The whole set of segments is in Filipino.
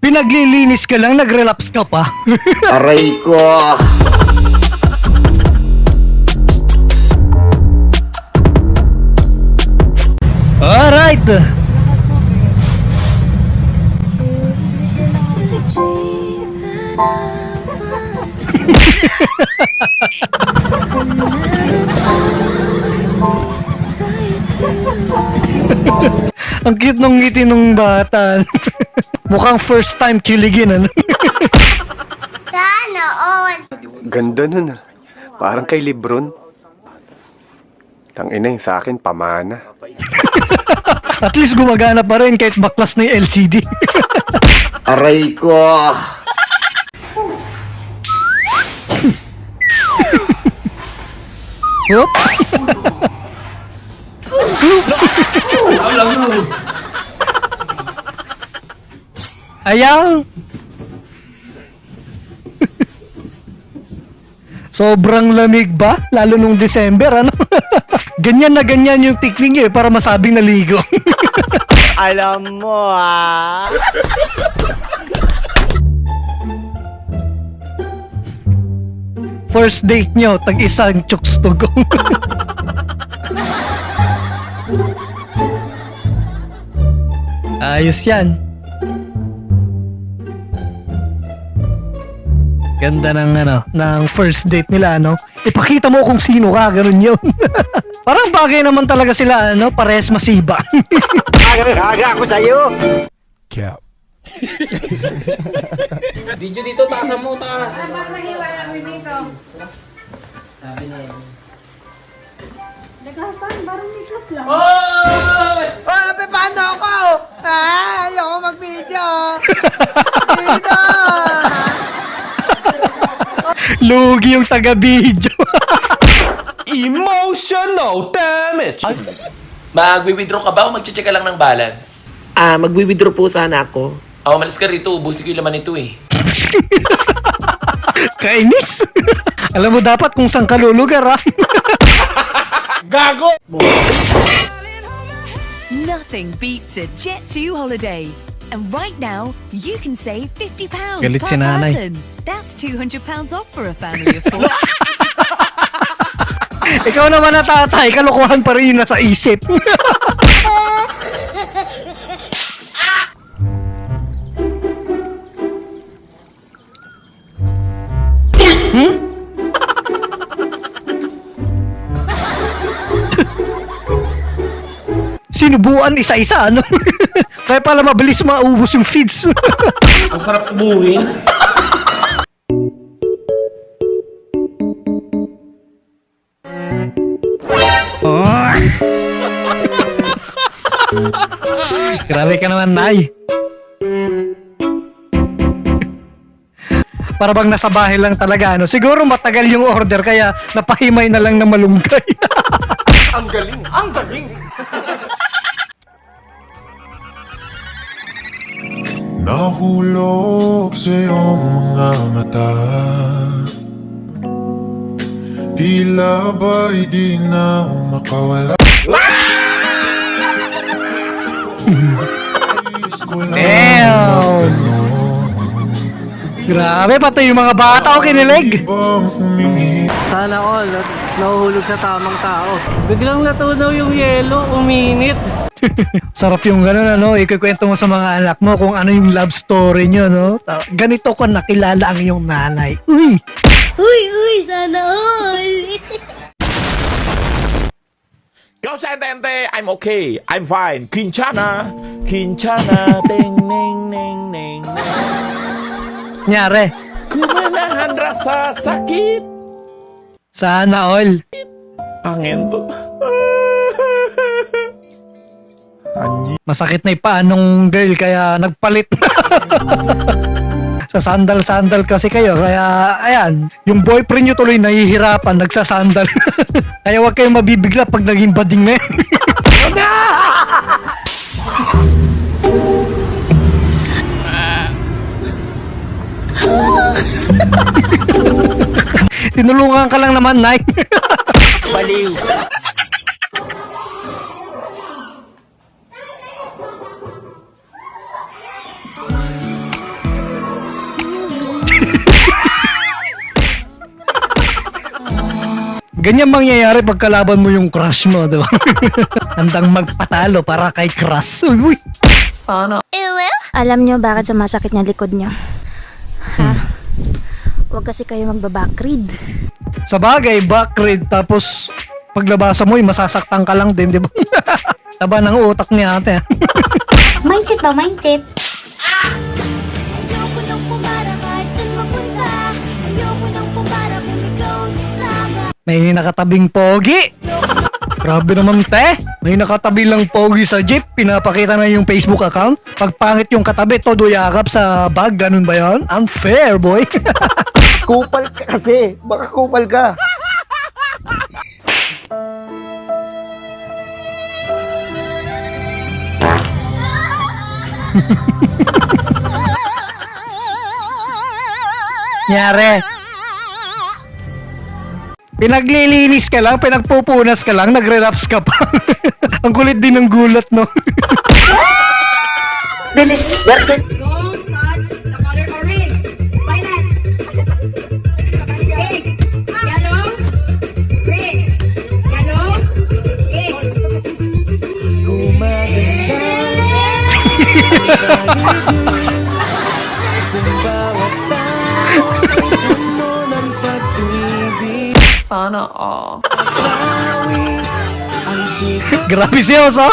Pinaglilinis ka lang, nag-relapse ka pa. Aray ko! Alright! Just a dream that I once Ang cute nung ngiti nung bata. Mukhang first time kiligin, ano? Sana all. Ganda nun ah. Parang kay Lebron. Tangina yung sa akin, pamana. At least gumagana pa rin kahit baklas na yung LCD. Aray ko! Yup. Ayaw. Sobrang lamig ba? Lalo nung December, ano? Ganyan na ganyan yung technique niyo para masabing naligo. Alam mo ah. First date nyo, tag-isang chooks tugong. Ayos yan. Ganda ng ng first date nila, no? Ipakita mo kung sino ka, ganun yun. Parang bagay naman talaga sila, parehas masiba. Aga ako sa'yo. Cap. Video dito, taasan mo, taas. Dapat mahiwala mo dito. Sabi na yun. Nagkapan, parang may club lang. Hoy! Oh, paano ako? Ayoko mag-video. Dito. Lugi yung taga-video. Emotional damage! Magwi-withdraw ka ba o magche-check ka lang ng balance? Magwi-withdraw po sana ako. Umalis ka rito, ubusin ko yung laman nito eh. Kainis. Alam mo dapat kung saan ka lulugar, ha? Gago! Nothing beats a Jet2 holiday. And right now, you can save £50 Galit per si nanay. person. That's £200 off for a family of 4. Ikaw naman na tatay, kalokohan pa rin yung nasa isip. Sinubuan isa-isa, ano? Kaya pala mabilis maubos yung feeds. Ang sarap ubuhin. Grabe ka naman, Nay. Para bang nasa bahay lang talaga, ano? Siguro matagal yung order kaya napahimay na lang ng malunggay. Ang galing! Ang galing! Nahulog sa iyong mga mata, tila ba'y di na makawala. Damn! Grabe, pati yung mga bata ko kinilig. Sana all, nahuhulog sa tamang tao. Biglang natunaw yung yelo, uminit. Sarap yung gano'n, ikikwento mo sa mga anak mo kung ano yung love story nyo, no? Ganito ko nakilala ang iyong nanay. Uy! Uy, sana all. Go Santente! I'm okay! I'm fine! Quinchana! Quinchana! Ting, ning, ning, ning, Nyare, Kumanahan rasa sakit! sana all. Angin to. Anjing. Masakit na ipaanong girl kaya nagpalit. Sa sandal-sandal kasi kayo, kaya ayan, yung boyfriend nyo tuloy nahihirapan, nagsasandal. Kaya huwag kayong mabibigla pag naging bading na yan. Tinulungan ka lang naman, Nay. Baliw. Ganyan mangyayari pag kalaban mo yung crush mo, di ba? Handang magpatalo para kay crush. Uy. Alam nyo bakit sumasakit niya likod nyo? Ha? Huwag kasi kayo magbabackread. Sa bagay, backread, tapos paglabasa mo, masasaktan ka lang din, di ba? Taba ng utak niya ate. Mindset ba? Mindset? Ayoko nang pumara kahit saan mapunta. Ayoko nang pumara kung ikaw ang kasama. May nakatabing pogi. Grabe naman te. May nakatabi lang pogi sa jeep. Pinapakita na yung Facebook account. Pag pangit yung katabi, todo yakap sa bag. Ganun ba yun? Unfair, boy. Kupal ka kasi. Baka kupal ka. Nyari. Pinaglilinis ka lang, pinagpupunas ka lang, nagre-raps ka pa. Ang kulit din ng gulat, no? Sana all. Grabe si host, oh.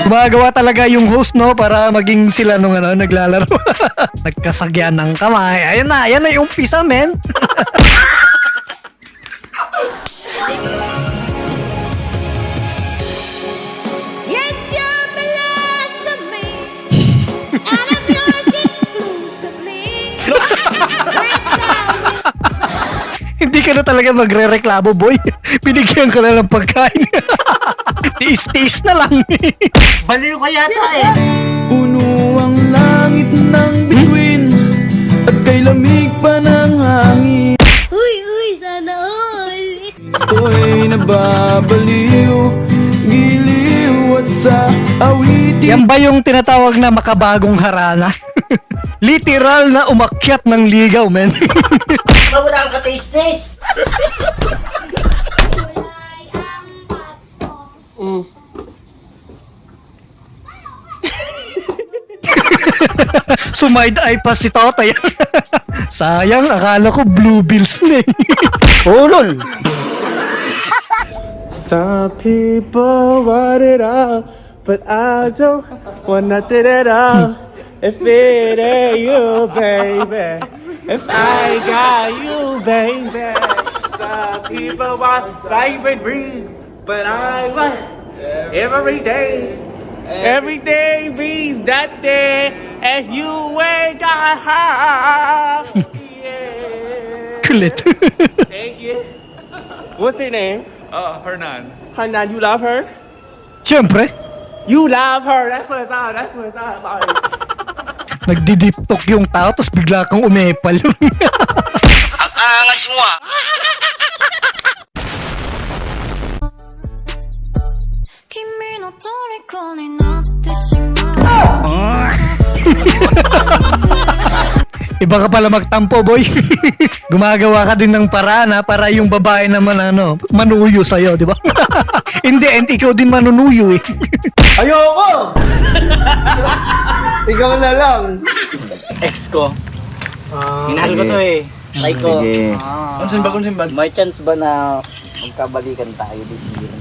Gumagawa talaga yung host, no, para maging sila nung naglalaro. Nagkasagyan ng kamay. Ayan na yung umpisa, men. Yes, you belong to me. And I'm yours exclusively. Hindi ka na talaga magre-reklamo, boy. Binigyan ka na ng pagkain. Tiis-tiis na lang. Baliw ka yata eh. Puno ang langit ng bituin at kay lamig pa ng hangin. Uy, sana all. Ako'y nababaliw, giliw at sa awitin. Yan ba yung tinatawag na makabagong harana? Literal na umakyat ng ligaw, men. Wala kang ka-taste-taste. Sumide-eye pa si Totoy. Sayang, akala ko blue bills na eh. Oh, lol. Some people want it all, but I don't want nothing at all. If it ain't you, baby. If I got you, baby. Some people want life and breathe, but I want every day. Every day means that day, and you ain't got half. Yeah. Kulit. Thank you. What's her name? Hernan. Hanan, you love her? Siyempre, You love her. That's what's up. That's what's up. nagdi-deep talk yung tao, tapos bigla kang umepal. Ang angas mo ah. Kimi no toriko ni natte shimau. Iba ka pala magtampo, boy. Gumagawa ka din ng paraan, para yung babae naman manuyo sa'yo, di ba? Hindi, and ikaw din manunuyo eh. Ayoko! Ikaw na lang. Ex ko. Minahal ko to eh. Like ko. Kunsin ba? May chance ba na magkabalikan tayo this year?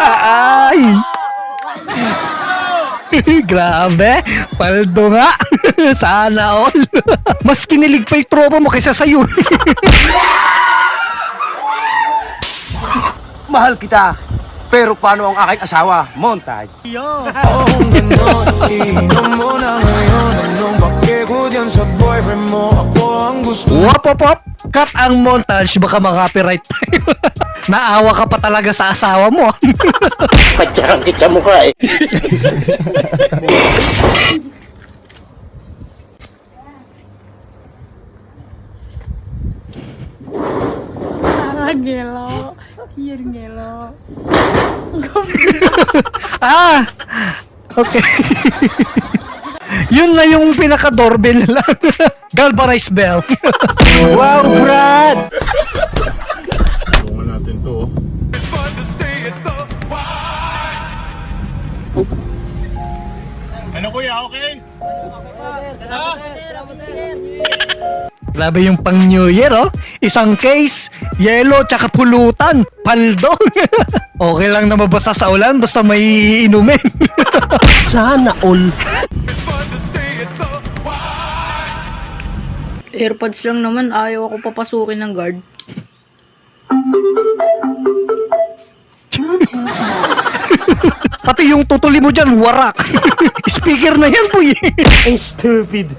Ay! Grabe, paldo nga. Sana all. Mas kinilig pa yung tropa mo kaysa sa'yo. Mahal kita, pero paano ang aking asawa? Montage. Wop, wop, wop. Cut ang montage, baka makapiright tayo. Naawa ka pa talaga sa asawa mo. Patsarang kita mukha eh. Gelo. Kier gelo. Ah! Okay. Yun na yung pinaka-doorbell lang. Galvanized bell. Wow, Brad! Tulungan natin to. Ano kuya, okay? Grabe yung pang New Year, oh. Isang case, yelo, tsaka pulutan. Paldo. Okay lang na mabasa sa ulan, basta may inumin. Sana all. Airpods lang naman, ayaw ako papasukin ng guard. Pati yung tutuli mo dyan, warak. Speaker na yan, boy. Stupid.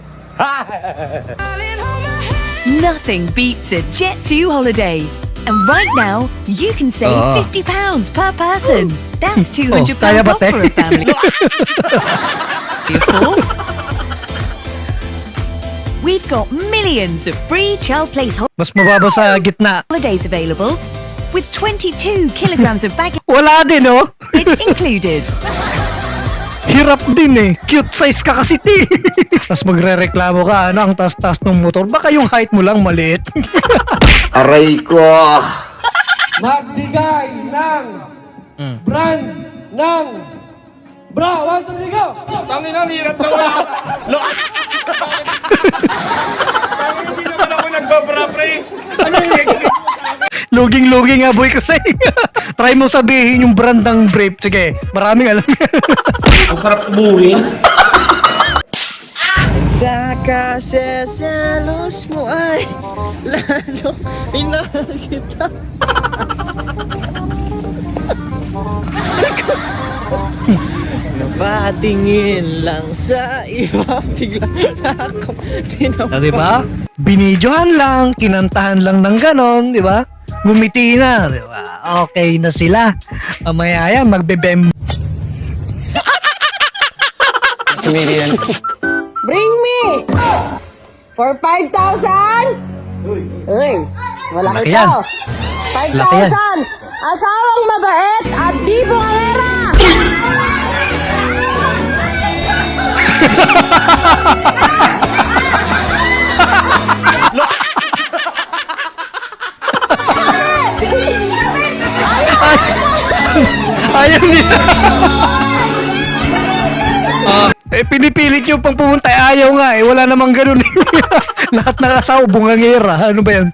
Nothing beats a Jet2 holiday. And right now, you can save £50 per person. That's £200 kaya ba, off te? for a family. We've got millions of free child place Mas mababa sa gitna. holidays available with 22 kilograms of baggage Wala din, oh. included. Hirap din eh. Cute size ka kasi, ti. Tapos magre-reklamo ka, ano, ang taas-taas ng motor. Baka yung height mo lang maliit. Aray ko! Magbigay ng brand ng bra. 1, 2, 3, go! Tangin na, hirap na wala. Hindi naman ako nagbabra, pre. Ano yung Luging-luging nga, boy, kasi. Try mo sabihin yung brand ng Brave. Sige, maraming alam. Ang sarap kubuhin. Sa kaseselos mo ay lalo pinakita. Napatingin lang sa iba, bigla akong Di ba? Binidyohan lang, kinantahan lang ng ganon, di ba? Ngumiti na, di ba? Okay na sila. Mamaya yan, magbebem. Bring me! For 5,000? Uy, malaki Laki yan. to. Laki yan. 5,000! Asawang mabait at di bungera! Ayaw nila. Pinipilit nyo pang pumunta, ayaw nga eh. Wala namang ganun. Lahat ng asawa, bungangera. Ano ba yan?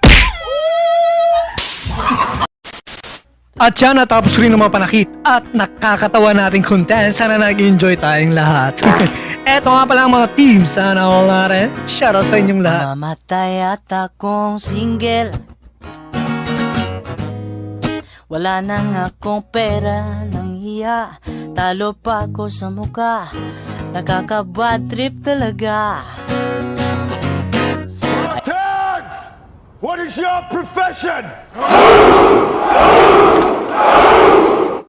At yan, natapos rin ng mga panakit at nakakatawa nating content. Sana nag-enjoy tayong lahat. Eto nga pala ang mga team. Sana all natin. Shoutout sa inyong lahat. Mamatay at akong single. Wala nang akong pera nang hiya. Talo pa ako sa muka. Nakaka-bad trip talaga. Tags! What is your profession?